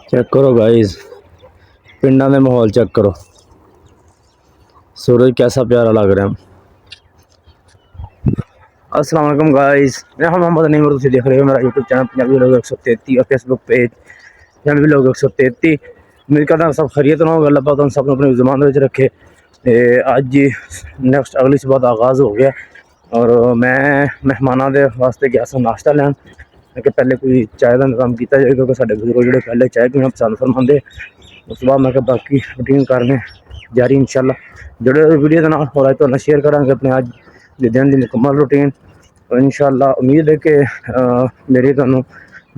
Check करो guys, पिंडा में माहौल चेक करो। सूरज कैसा प्यारा लग रहा है। अस्सलाम वालेकुम गाइस, मैं मोहम्मद नईम और तुम देख रहे हो मेरा यूट्यूब चैनल पंजाबी लोग 133 और फेसबुक पेज पंजाबी लोग 133। उम्मीद करता हूँ सब खैरियत ना हो। अल्लाह पाक तुम सब अपनी ज़बान में रखे। अज नैक्सट अगली सुबह का आगाज़ हो गया और मैं मेहमानों के वास्ते गया सा नाश्ता लैन कि पहले कोई चाय का इंतजाम किया जाए क्योंकि साढ़े बजुर्ग जो पहले चाय पीना पसंद फरमाते। उस बाद मैं बाकी रूटीन करने जारी इंशाल्लाह जुड़े वीडियो के नाल और तो शेयर करा अपने अज के दिन की मुकम्मल रूटीन। और इंशाल्लाह उम्मीद है कि मेरी तुहानू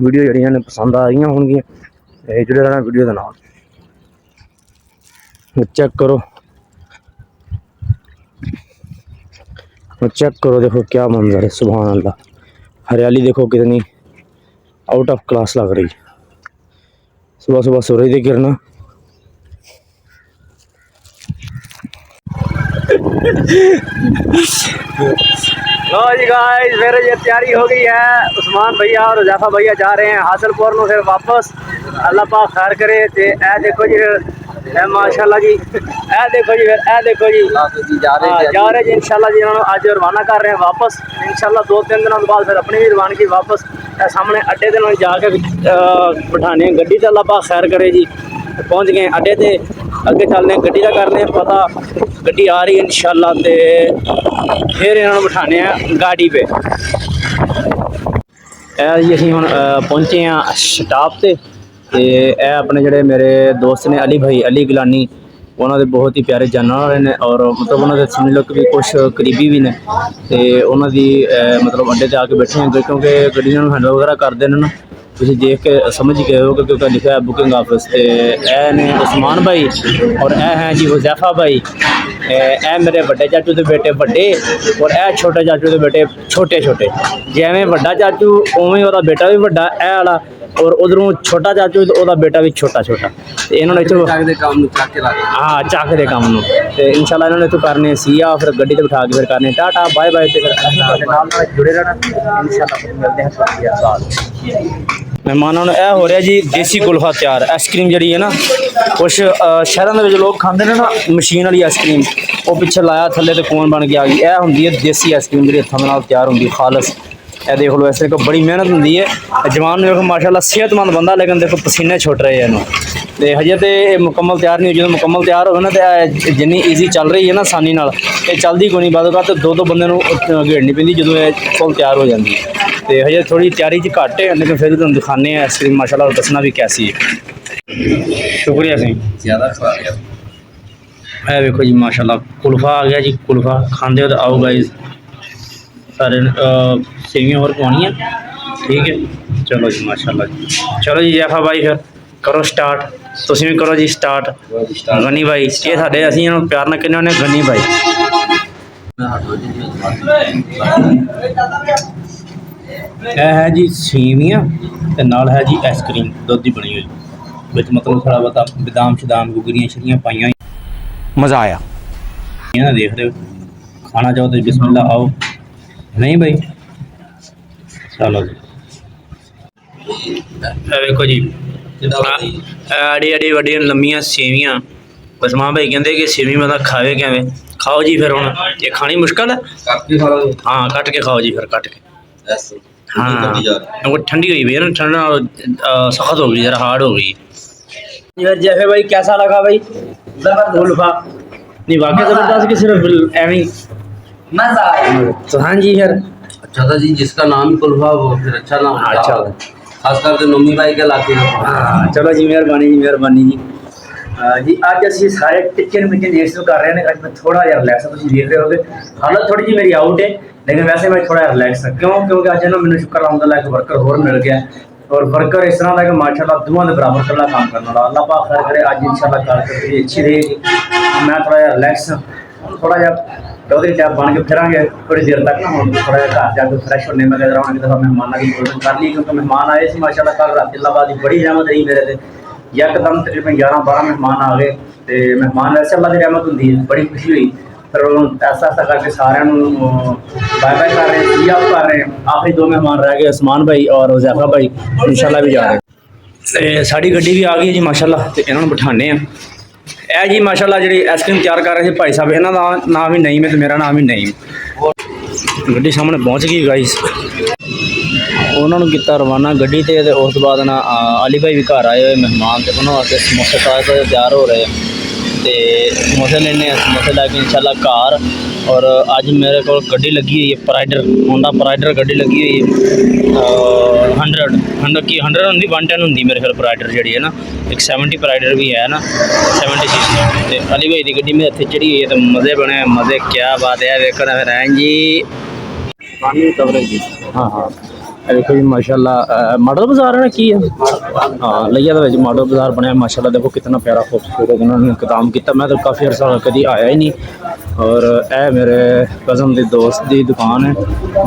वीडियो जड़ियाँ ने पसंद आ रही होंगियां। जुड़े रहना वीडियो के नाल। चेक करो चेक करो, देखो क्या मंजर है, सुभान अल्लाह। हरियाली देखो कितनी आउट ऑफ क्लास लग रही। सुबह सुबह सूरज की किरणा। लो जी गाइस, मेरे ये तैयारी हो गई है। उस्मान भैया और हुज़ैफा भैया जा रहे हैं हासिलपुर में, फिर वापस अल्लाह पाक खैर करे। ते ए देखो जी, ए माशाल्लाह जी, ए देखो जी, फिर ए देखो जी जा रहे जी इंशाल्लाह जी। इन्होंने आज रवाना कर रहे हैं वापस इंशाल्लाह। 2-3 दिनों बाद फिर अपनी भी रवानगी वापस सामने अड्डे के जाके बिठाने गड्डी। तो अल्लाह पाक खैर करे जी। पहुँच गए अड्डे ते, अगे चलने गड्डी का करने पता, गड्डी आ रही है इंशाल्लाह। ते फिर इन्होंने बिठाने गाड़ी पे। जी असीं हुण पहुंचे हैं स्टाप ते अपने जोड़े मेरे दोस्त ने अली भाई अली गिलानी, उन्होंने बहुत ही प्यारे जानने वाले ने और मतलब उन्होंने समझ लो कि भी कुछ करीबी भी ने। तो उन्होंने मतलब अड्डे ते आके बैठे हैं क्योंकि गड्डी हैंड वगैरह करते हैं ना, तुम देख के समझ गए हो क्योंकि लिखा है बुकिंग ऑफिस। तो यह ने उस्मान भाई और यह हैं जी हुज़ैफा भाई। ए मेरे बड़े चाचू के बेटे बड़े और यह छोटे चाचू के बेटे छोटे छोटे। जिमें बड़ा चाचू उवें वह बेटा भी बड़ा ए वाला और उधरों छोटा चाचू तो वह बेटा भी छोटा छोटा। तो इन्होंने हाँ चक के काम तो इंशाल्लाह इन्होंने इतों करने सिया, फिर गड्डी से बिठा के फिर करने टाटा बाय बाय। जुड़े रहना इंशाल्लाह, मिलते हैं। मेहमानों ने यह हो रहा जी देसी कुल्फा तैयार। आइसक्रीम जी है ना, कुछ शहरों के लोग खाते हैं ना मशीन वाली आइसक्रीम, वो पिछले लाया थले तो कौन बन के आ गई। यह होंगी है देसी आइसक्रीम जी हथों नाल तैयार होंगी खालस। यह देख लो, ऐसे को बड़ी मेहनत होंगी है। जवान देखो माशाल्लाह सेहतमंद बंदा, लेकिन देखो पसीने छुट रहे हैं इन्हों। तो हजे तो मुकम्मल तैयार नहीं, जो मुकम्मल तैयार हो ना तो जिन्नी ईजी चल रही है ना आसानी नाल, ये चलती कोई नहीं। बाद तो दो बंदे घेड़नी पैंती जो फुल तैयार हो जाती है। तो हजे थोड़ी तैयारी च घट है, लेकिन फिर तुम दिखाने आइसक्रीम माशाल्लाह और दसना भी कैसी है। शुक्रिया सी ज़्यादा खा गया। है देखो जी माशाल्लाह कुल्फा आ गया जी। कुल्फा खाते हो तो आओ गाइस सारे। सेवियाँ और पवानी है, ठीक है। चलो जी माशाल्लाह जी। चलो जी जैफा भाई फिर करो स्टार्ट, तुम भी करो जी स्टार्ट। गनी भाई ये साढ़े असीं प्यार ना कहने होने गनी भाई। है जी सेवियाँ ते नाल है जी आइसक्रीम दुध की बनी हुई, बिच मतलब थोड़ा बहुत बदाम शदाम गुगरियाँ शरियाँ पाइया। मज़ा आया। देख रहे हो, खाना चाहो तो बिस्मिल्लाह आओ। नहीं भाई चलो जी। देखो जी आड़ी आड़ी वड्डियां लम्मियां सेवियाँ। उस्मान भाई कहते कि सेवी बंदा खावे कैवें। खाओ जी फिर हुण, ये खानी मुश्किल है। हाँ कट के खाओ जी, फिर कट के। हाँ वो ठंडी हुई भी है ना, ठंडा सख्त हो गई, जरा हार्ड हो गई। जैसे भाई कैसा लगा भाई कुल्फा? नहीं वाकई जबरदस्त कि सिर्फ एवं मजा आया। तो हाँ जी फिर अच्छा था जी, जिसका नाम कुल्फा वो फिर अच्छा नाम। अच्छा खास करके नोमी भाई के लाके। हाँ चलो जी मेहरबानी जी, मेहरबानी जी। जी अज असीं सारे टिचन मिचन रेस कर रहे हैं। अज मैं थोड़ा जहा रिलैक्स, तुम देख रहे हो हालत थोड़ी जी मेरी आउट है, लेकिन वैसे मैं थोड़ा रिलैक्स क्यों क्योंकि अज ना मैंने शुक्र अलहमदुलिल्लाह एक वर्कर होर मिल गया और वर्कर इस तरह का कि माशाल्लाह दोवां दे बराबर कला काम करने वाला। अल्लाह पाक खैर करे, अज इंशाल्लाह कारकर्दगी अच्छी रहेगी। मैं थोड़ा जहा रिलैक्स थोड़ा जहा चौधरी टाइप बन के फिरांगे थोड़ी देर तक ना। हम थोड़ा जहा घर जाके फ्रैश होने में रहा एक दफ़ा मेहमानों की भोजन कर ली क्योंकि मेहमान आए थे माशाल्लाह। कल रात इलाहाबाद की बड़ी रहमत रही मेरे से, यकदम तकरीबन 11-12 मेहमान आ गए। तो मेहमान वैसे अल्लाह की रहमत होंगी है, बड़ी खुशी हुई। फिर ऐसा ऐसा करके सारे बाय बाय कर रहे हैं, सी आप कर रहे हैं। आखिरी 2 मेहमान रह गए, उस्मान भाई और हुज़ैफा भाई इंशाल्लाह भी जा रहे हैं। ਤੇ ਸਾਡੀ ਗੱਡੀ ਵੀ ਆ ਗਈ ਹੈ ਜੀ ਮਾਸ਼ਾਅੱਲਾ, ਤੇ ਇਹਨਾਂ ਨੂੰ ਬਿਠਾਉਂਦੇ ਆ। ਇਹ ਜੀ ਮਾਸ਼ਾਅੱਲਾ ਜਿਹੜੀ ਆਈਸਕ੍ਰੀਮ ਤਿਆਰ ਕਰ ਰਹੇ ਸੀ ਭਾਈ ਸਾਹਿਬ, ਇਹਨਾਂ ਦਾ ਨਾਮ ਵੀ ਨਈਮ ਹੈ ਤੇ ਮੇਰਾ ਨਾਮ ਵੀ ਨਈਮ। ਗੱਡੀ ਸਾਹਮਣੇ ਪਹੁੰਚ ਗਈ ਗਾਈਸ, ਉਹਨਾਂ ਨੂੰ ਕੀਤਾ ਰਵਾਨਾ ਗੱਡੀ ਤੇ ਉਸ ਤੋਂ ਬਾਅਦ ਨਾ ਅਲੀ ਭਾਈ ਵੀ ਘਰ ਆਏ ਹੋਏ ਮਹਿਮਾਨ, ਤੇ ਉਹਨਾਂ ਵਾਸਤੇ ਸਮੋਸੇ ਤਾਜ਼ੇ ਤਿਆਰ ਹੋ ਰਹੇ ਤੇ ਸਮੋਸੇ ਲੈਣੇ ਆ, ਸਮੋਸੇ ਲੈ ਕੇ ਇਨਸ਼ਾਅੱਲਾ ਘਰ। ਔਰ ਅੱਜ ਮੇਰੇ ਕੋਲ ਗੱਡੀ ਲੱਗੀ ਹੋਈ ਹੈ ਪ੍ਰਾਈਡਰ, ਹੋਂਡਾ ਪ੍ਰਾਈਡਰ ਗੱਡੀ ਲੱਗੀ ਹੋਈ ਹੈ 100 ਕੀ 100 ਹੁੰਦੀ 110 ਹੁੰਦੀ ਮੇਰੇ ਖਿਆਲ ਪ੍ਰਾਈਡਰ ਜਿਹੜੀ ਹੈ ਨਾ, ਇੱਕ 70 ਪ੍ਰਾਈਡਰ ਵੀ ਹੈ ਨਾ 70 ਸੀਸੀ। ਤੇ ਅਲੀ ਭਾਈ ਦੀ ਗੱਡੀ ਮੇਰੇ ਇੱਥੇ ਚੜੀ ਹੋਈ ਹੈ ਤੇ ਮਜ਼ੇ ਬਣੇ ਮਜ਼ੇ, ਕਿਆ ਬਾਤ ਹੈ। ਵੇਖਣਾ ਫਿਰ ਐਂ ਜੀ ਕਵਰੇਜ ਜੀ, ਹਾਂ ਹਾਂ ਇਹ ਦੇਖੋ ਜੀ ਮਾਸ਼ਾਅੱਲਾ ਮਾਡਲ ਬਾਜ਼ਾਰ ਹੈ ਕੀ ਹੈ, ਹਾਂ ਲਈਆ ਦੇ ਵਿੱਚ ਮਾਡਲ ਬਾਜ਼ਾਰ ਬਣਿਆ ਮਾਸ਼ਾਅੱਲਾ। ਦੇਖੋ ਕਿਤਨਾ ਪਿਆਰਾ ਖੂਬਸੂਰਤ ਉਹਨਾਂ ਨੇ ਇੰਤਜ਼ਾਮ ਕੀਤਾ। ਮੈਂ ਤਾਂ ਕਾਫੀ ਅਰਸਾ ਕਦੀ ਆਇਆ ਹੀ ਨਹੀਂ। ਔਰ ਇਹ ਮੇਰੇ ਕਜ਼ਨ ਦੇ ਦੋਸਤ ਦੀ ਦੁਕਾਨ ਹੈ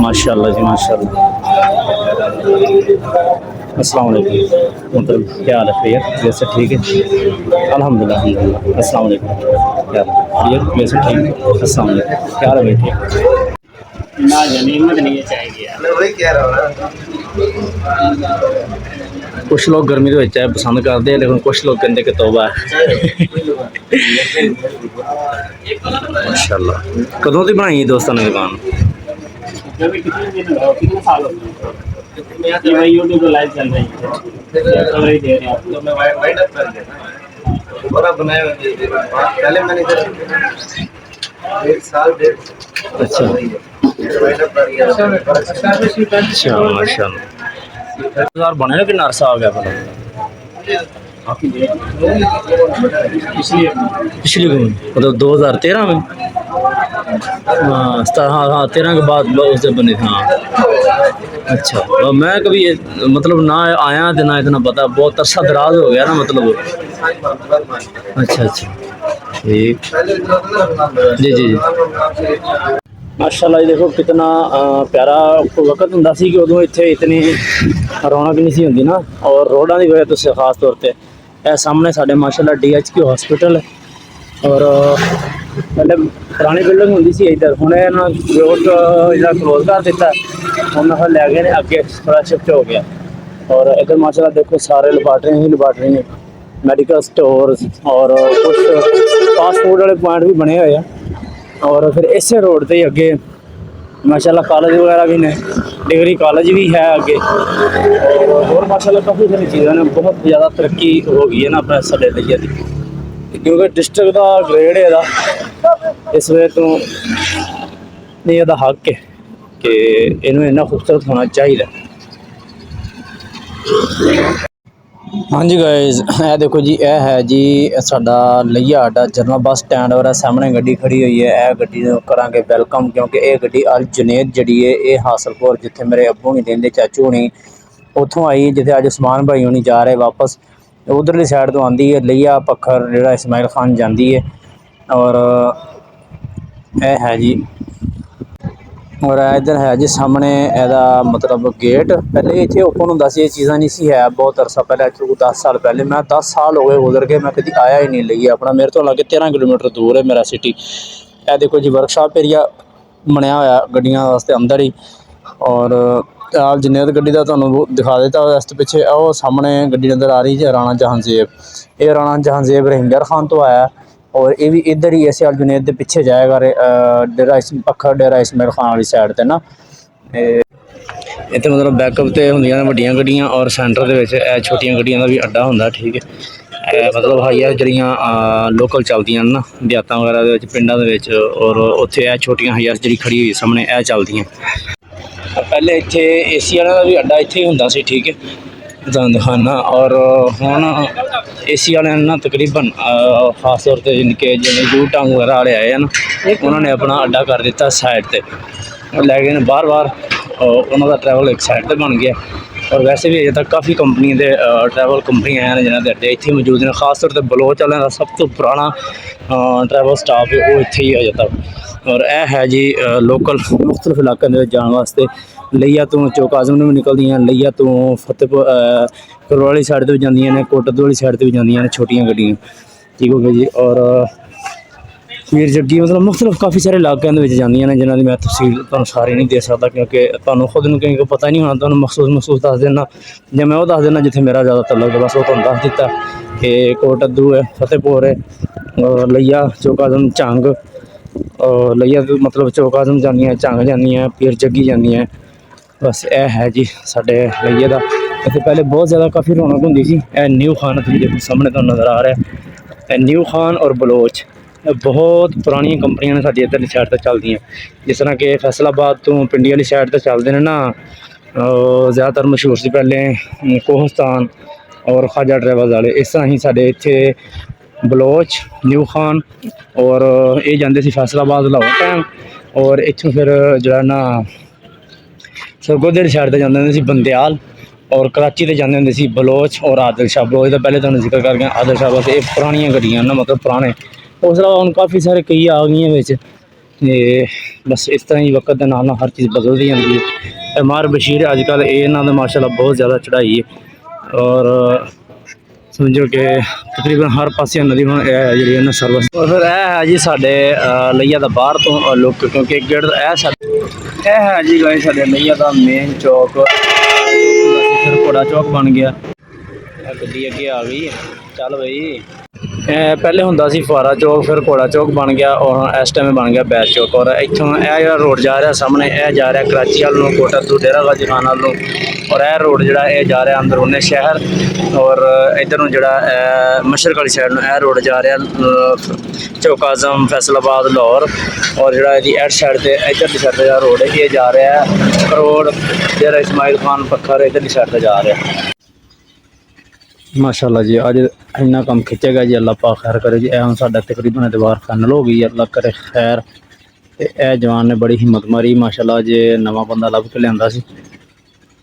माशाल्लाह जी माशाल्लाह। अस्सलाम वालेकुम, मतलब क्या हाल है भैया? वैसे ठीक है अल्हम्दुलिल्लाह अल्हम्दुलिल्लाह। अस्सलाम वालेकुम, क्या हाल है भैया? वैसे ठीक है। अस्सलाम वालेकुम, क्या हाल है भैया? ना जमीन नहीं चाहिए यार, मैं वही कह रहा हूं। कुछ लोग गर्मी के चाय पसंद करते हैं, लेकिन कुछ लोग कहते कि तौबा है। माशाल्लाह। कदों की बनाई दोस्तों ने दुकान? अच्छा अच्छा माशाल्लाह। बाजार बने कि नरसा आ गया पिछली मतलब 2013 में, हाँ हाँ 13 के बाद उससे बने थे। हाँ अच्छा, मैं कभी मतलब ना आया तो ना इतना पता, बहुत अरसा दराज हो गया ना मतलब। अच्छा अच्छा ठीक जी जी जी माशाल्लाह। ये देखो कितना प्यारा वक्त हुंदा सी कि उदों इत्थे इतनी रौनक नहीं सी हुंदी ना, और रोडां दी वजह तो खास तौर पे ए सामने साडे माशाल्लाह DHQ हॉस्पिटल है। और पहले पुरानी बिल्डिंग हुंदी सी इधर, हुण इन्हां रोड जिहड़ा क्लोज कर दिता, हुण फिर लै गए ने अगे थोड़ा शिफ्ट हो गया। और इधर माशाल्लाह देखो सारे लैबार्टरियां ही लैबार्टरी ने, मेडिकल स्टोर और कुछ फास्ट फूड वाले पॉइंट भी बने हुए हैं। और फिर इसे रोड पे अगे माशाल्लाह कॉलेज वगैरह भी ने, डिग्री कॉलेज भी है अगे, और माशाल्लाह काफ़ी सारी चीज़ें ने, बहुत ज़्यादा तरक्की हो गई है ना अपने साडे लिये दी, क्योंकि डिस्ट्रिक्ट का ग्रेड है इस वजह तो नहीं ਇਹਦਾ हक है कि इन्होंने इन्ना खूबसूरत होना चाहिए। हाँ जी गाइज, ਇਹ देखो जी, ਇਹ है जी साडा लइया अड्डा जनरल बस स्टैंड, और सामने गड्डी खड़ी हुई है। यह गड्डी करांगे वेलकम, क्योंकि ये गड्डी अल जुनेद जी है, ये हासलपुर जिथे मेरे अब्बू नहीं देंगे चाचू होनी उतों आई, जिथे अज उस्मान भाई होनी जा रहे वापस उधरली साइड तो आती है लइया पखर जो इस्माइल खान जाती है। और यह है जी, और इधर है जी सामने एदा मतलब गेट। पहले इतने ओपन होंदा सी, ये चीज़ां नहीं सी है, बहुत अरसा पहले, अज 10 साल पहले, मैं 10 साल हो गए गुजर के, मैं कभी आया ही नहीं लइया अपना, मेरे तो लगे 13 किलोमीटर दूर है मेरा सिटी। यह देखो जी वर्कशॉप एरिया बनया होया गड्डियां वास्ते अंदर ही। और आल जुनेद गड्डी का तुहानूं दिखा देता इस पिछे, वो सामने गड्डी नज़र आ रही है राणा जहांजेब, ये राणा जहांजेब रहिंदर खान तो आया, और ये भी इधर ही ऐसे अल जुनेद के पिछे जाएगा डेरा पखर डेरा इस्माइल खान वाली साइड ते ना। इतने मतलब बैकअप तो होंदियां ने वड्डियां गड्डियां, और सेंटर दे विच छोटियां गड्डियां का भी अड्डा होंदा, ठीक है। मतलब हाईया जड़ियाँ लोकल चलदियां ना देहातां वगैरह दे पिंडां दे विच, और उत्थे छोटियां हाईया जी खड़ी हुई सामने ए चलदियां। पहले इत्थे AC वाला भी अड्डा इत्थे ही हुंदा सी, ठीक है दिखाना। और हुण AC वाले ना तकरीबन खास तौर पर जिनके जिन्हें यू टांग वगैरह वाले आए हैं ना, उन्होंने अपना अड्डा कर दिता साइड ते, लै गए बार बार, उन्होंने ट्रैवल एक साइड पर बन गया। और वैसे भी अजे तक काफ़ी कंपनी के ट्रैवल कंपनियां हैं जिन्होंने अड्डे इत्थे मौजूद हैं। खास तौर पर बलोच वालों का सब तो पुराना ट्रैवल स्टाफ है वो इत्थे ही अजे तक। और यह है जी लोकल मुख्तलिफ इलाकों में जाने वास्ते, लइया तो चौक आजम में भी निकलदियां, लइया तो फतेहपुर करोल वाली साइड तो भी जांदियां ने, कोटद वाली साइड तो भी जांदियां ने छोटियां गड्डियां, ठीक हो गया जी। और ਪੀਰ ਜੱਗੀ ਮਤਲਬ ਮੁਖਤਲਿਫ ਕਾਫੀ ਸਾਰੇ ਇਲਾਕਿਆਂ ਦੇ ਵਿੱਚ ਜਾਂਦੀਆਂ ਨੇ, ਜਿਨ੍ਹਾਂ ਦੀ ਮੈਂ ਤਫਸੀਲ ਤੁਹਾਨੂੰ ਸਾਰੀ ਨਹੀਂ ਦੇ ਸਕਦਾ, ਕਿਉਂਕਿ ਤੁਹਾਨੂੰ ਖੁਦ ਨੂੰ ਕਿਉਂਕਿ ਪਤਾ ਨਹੀਂ ਹੋਣਾ। ਤੁਹਾਨੂੰ ਮਖਸੂਸ ਦੱਸ ਦੇਣਾ, ਜਾਂ ਮੈਂ ਉਹ ਦੱਸ ਦੇਣਾ ਜਿੱਥੇ ਮੇਰਾ ਜ਼ਿਆਦਾ ਤਲਕ ਹੈ, ਬਸ ਉਹ ਤੁਹਾਨੂੰ ਦੱਸ ਦਿੱਤਾ ਕਿ ਕੋਟਅੱਦੂ ਹੈ, ਫਤਿਹਪੁਰ ਹੈ, ਲਈਆ, ਚੌਕ ਆਜ਼ਮ, ਝੰਗ, ਲਈਆ ਮਤਲਬ ਚੌਕ ਆਜ਼ਮ ਜਾਂਦੀਆਂ, ਝੰਗ ਜਾਂਦੀਆਂ, ਪੀਰ ਜੱਗੀ ਜਾਂਦੀਆਂ। ਬਸ ਇਹ ਹੈ ਜੀ ਸਾਡੇ ਲਈਏ ਦਾ। ਇੱਥੇ ਪਹਿਲੇ ਬਹੁਤ ਜ਼ਿਆਦਾ ਕਾਫੀ ਰੌਣਕ ਹੁੰਦੀ ਸੀ। ਇਹ ਨਿਊ ਖਾਨ ਤੁਸੀਂ ਦੇਖੋ ਸਾਹਮਣੇ ਤੁਹਾਨੂੰ ਨਜ਼ਰ ਆ ਰਿਹਾ, ਇਹ ਨਿਊ ਖਾਨ ਔਰ ਬਲੋਚ, ਇਹ ਬਹੁਤ ਪੁਰਾਣੀਆਂ ਕੰਪਨੀਆਂ ਨੇ ਸਾਡੀ ਇੱਧਰਲੀ ਸਾਈਡ 'ਤੇ ਚੱਲਦੀਆਂ। ਜਿਸ ਤਰ੍ਹਾਂ ਕਿ ਫੈਸਲਾਬਾਦ ਤੋਂ ਪਿੰਡੀ ਵਾਲੀ ਸਾਈਡ 'ਤੇ ਚੱਲਦੇ ਨੇ ਨਾ, ਜ਼ਿਆਦਾਤਰ ਮਸ਼ਹੂਰ ਸੀ ਪਹਿਲੇ ਕੋਹਸਤਾਨ ਔਰ ਖਾਜਾ ਡਰਾਈਵਰਜ਼ ਵਾਲੇ। ਇਸ ਤਰ੍ਹਾਂ ਹੀ ਸਾਡੇ ਇੱਥੇ ਬਲੋਚ, ਨਿਊ ਖਾਨ ਔਰ ਇਹ ਜਾਂਦੇ ਸੀ ਫੈਸਲਾਬਾਦ ਲਾਹੌਰ ਟਾਈਮ, ਔਰ ਇੱਥੋਂ ਫਿਰ ਜਿਹੜਾ ਨਾ ਸਰਗੋਧੇ ਦੀ ਸਾਈਡ 'ਤੇ ਜਾਂਦੇ ਹੁੰਦੇ ਸੀ ਬੰਦਿਆਲ, ਔਰ ਕਰਾਚੀ 'ਤੇ ਜਾਂਦੇ ਹੁੰਦੇ ਸੀ ਬਲੋਚ ਔਰ ਆਦਿਲ ਸ਼ਾਹ। ਬਲੋਚ ਦਾ ਪਹਿਲੇ ਤੁਹਾਨੂੰ ਜ਼ਿਕਰ ਕਰ ਗਿਆ, ਆਦਿਲ ਸ਼ਾਹ ਬਸ ਇਹ ਪੁਰਾਣੀਆਂ ਗੱਡੀਆਂ ਨਾ, ਮਤਲਬ ਪੁਰਾਣੇ। ਉਸ ਤੋਂ ਇਲਾਵਾ ਹੁਣ ਕਾਫੀ ਸਾਰੇ ਕਈ ਆ ਗਈਆਂ ਵਿੱਚ, ਅਤੇ ਬਸ ਇਸ ਤਰ੍ਹਾਂ ਹੀ ਵਕਤ ਦੇ ਨਾਲ ਨਾਲ ਹਰ ਚੀਜ਼ ਬਦਲਦੀ ਜਾਂਦੀ ਹੈ। ਮਾਰ ਬਸ਼ੀਰ ਅੱਜ ਕੱਲ੍ਹ ਇਹਨਾਂ ਦਾ ਮਾਸ਼ਾਅੱਲਾ ਬਹੁਤ ਜ਼ਿਆਦਾ ਚੜ੍ਹਾਈ ਹੈ, ਔਰ ਸਮਝੋ ਕਿ ਤਕਰੀਬਨ ਹਰ ਪਾਸੇ ਨਦੀ ਹੁਣ ਇਹ ਹੈ ਜਿਹੜੀ ਇਹਨਾਂ ਸਰਵਿਸ। ਔਰ ਫਿਰ ਇਹ ਹੈ ਜੀ ਸਾਡੇ ਲਈਆ ਦਾ ਬਾਹਰ ਤੋਂ ਲੁੱਕ, ਕਿਉਂਕਿ ਇੱਕ ਗੇਟ ਇਹ ਸਾਡੇ ਇਹ ਹੈ ਜੀ ਗਏ ਸਾਡੇ ਲਈਆ ਦਾ ਮੇਨ ਚੌਕ। ਫਿਰ ਘੋੜਾ ਚੌਕ ਬਣ ਗਿਆ, ਗੱਡੀ ਅੱਗੇ ਆ ਗਈ, ਚੱਲ ਬਈ। ਪਹਿਲੇ ਹੁੰਦਾ ਸੀ ਫੁਆਰਾ ਚੌਕ, ਫਿਰ ਘੋੜਾ ਚੌਕ ਬਣ ਗਿਆ, ਔਰ ਇਸ ਟਾਈਮ ਬਣ ਗਿਆ ਬੈਸ ਚੌਕ। ਔਰ ਇੱਥੋਂ ਇਹ ਜਿਹੜਾ ਰੋਡ ਜਾ ਰਿਹਾ ਸਾਹਮਣੇ, ਇਹ ਜਾ ਰਿਹਾ ਕਰਾਚੀ ਵੱਲ ਨੂੰ, ਕੋਟਅੱਦੂ, ਡੇਰਾ ਗਾਜ਼ੀ ਖਾਨ ਵੱਲ ਨੂੰ। ਔਰ ਇਹ ਰੋਡ ਜਿਹੜਾ ਇਹ ਜਾ ਰਿਹਾ ਅੰਦਰੂਨੇ ਸ਼ਹਿਰ, ਔਰ ਇੱਧਰ ਨੂੰ ਜਿਹੜਾ ਮਸ਼ਰਕ ਵਾਲੀ ਸਾਈਡ ਨੂੰ ਇਹ ਰੋਡ ਜਾ ਰਿਹਾ ਚੌਕ ਆਜ਼ਮ, ਫੈਸਲਾਬਾਦ, ਲਾਹੌਰ। ਔਰ ਜਿਹੜਾ ਇਹਦੀ ਐਡ ਸਾਈਡ 'ਤੇ ਇੱਧਰਲੀ ਸਾਈਡ 'ਤੇ ਜਿਹੜਾ ਰੋਡ ਹੈ ਇਹ ਜਾ ਰਿਹਾ ਕਰੋੜ, ਜਿਹੜਾ ਇਸਮਾਈਲ ਖਾਨ ਪੱਖਰ ਇੱਧਰਲੀ ਸਾਈਡ 'ਤੇ ਜਾ ਰਿਹਾ। ਮਾਸ਼ਾਅੱਲਾ ਜੀ ਅੱਜ ਇੰਨਾ ਕੰਮ ਖਿੱਚੇਗਾ ਜੀ, ਅੱਲਾ ਪਾਕ ਖੈਰ ਕਰੇ ਜੀ। ਇਹ ਹੁਣ ਸਾਡਾ ਤਕਰੀਬਨ ਐਤਵਾਰ ਫਾਈਨਲ ਹੋ ਗਈ, ਅੱਲਾ ਕਰੇ ਖੈਰ। ਅਤੇ ਇਹ ਜਵਾਨ ਨੇ ਬੜੀ ਹਿੰਮਤ ਮਾਰੀ ਮਾਸ਼ਾਅੱਲਾ, ਜੇ ਨਵਾਂ ਬੰਦਾ ਲੱਭ ਕੇ ਲਿਆਂਦਾ ਸੀ,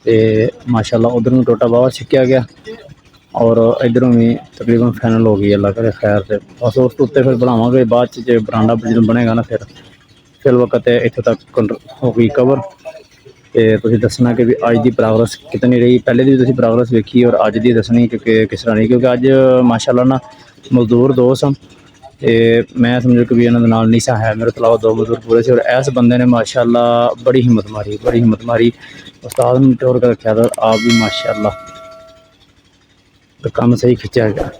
ਅਤੇ ਮਾਸ਼ਾਅੱਲਾ ਉੱਧਰ ਨੂੰ ਟੋਟਾ ਬਾਵਾ ਛਿੱਕਿਆ ਗਿਆ, ਔਰ ਇੱਧਰੋਂ ਵੀ ਤਕਰੀਬਨ ਫਾਈਨਲ ਹੋ ਗਈ, ਅੱਲਾ ਕਰੇ ਖੈਰ। ਅਤੇ ਬਸ ਉਸ ਤੋਂ ਉੱਤੇ ਫਿਰ ਬਣਾਵਾਂਗੇ ਬਾਅਦ 'ਚ, ਜੇ ਬਰਾਂਡਾ ਜਦੋਂ ਬਣੇਗਾ ਨਾ ਫਿਰ ਵਕਤ ਇੱਥੇ ਤੱਕ ਹੋ ਗਈ ਕਵਰ। ਅਤੇ ਤੁਸੀਂ ਦੱਸਣਾ ਕਿ ਵੀ ਅੱਜ ਦੀ ਪ੍ਰੋਗਰੈਸ ਕਿਤਨੀ ਰਹੀ, ਪਹਿਲੇ ਦੀ ਵੀ ਤੁਸੀਂ ਪ੍ਰੋਗਰੈਸ ਵੇਖੀ ਔਰ ਅੱਜ ਦੀ ਦੱਸਣੀ ਕਿ ਕਿਸ ਤਰ੍ਹਾਂ ਰਹੀ, ਕਿਉਂਕਿ ਅੱਜ ਮਾਸ਼ਾਅੱਲਾ ਨਾ ਮਜ਼ਦੂਰ ਦੋ ਸਨ, ਅਤੇ ਮੈਂ ਸਮਝੋ ਕਿ ਵੀ ਇਹਨਾਂ ਦੇ ਨਾਲ ਨੀਸਾ ਹੈ, ਮੇਰੇ ਤੋਂ ਇਲਾਵਾ ਦੋ ਮਜ਼ਦੂਰ ਪੂਰੇ ਸੀ। ਔਰ ਇਸ ਬੰਦੇ ਨੇ ਮਾਸ਼ਾਅੱਲਾ ਬੜੀ ਹਿੰਮਤ ਮਾਰੀ, ਉਸਤਾਦ ਨੂੰ ਟੋਰ ਕੇ ਰੱਖਿਆ, ਤਾਂ ਆਪ ਵੀ ਮਾਸ਼ਾਅੱਲਾ ਕੰਮ ਸਹੀ ਖਿੱਚਿਆ ਗਿਆ।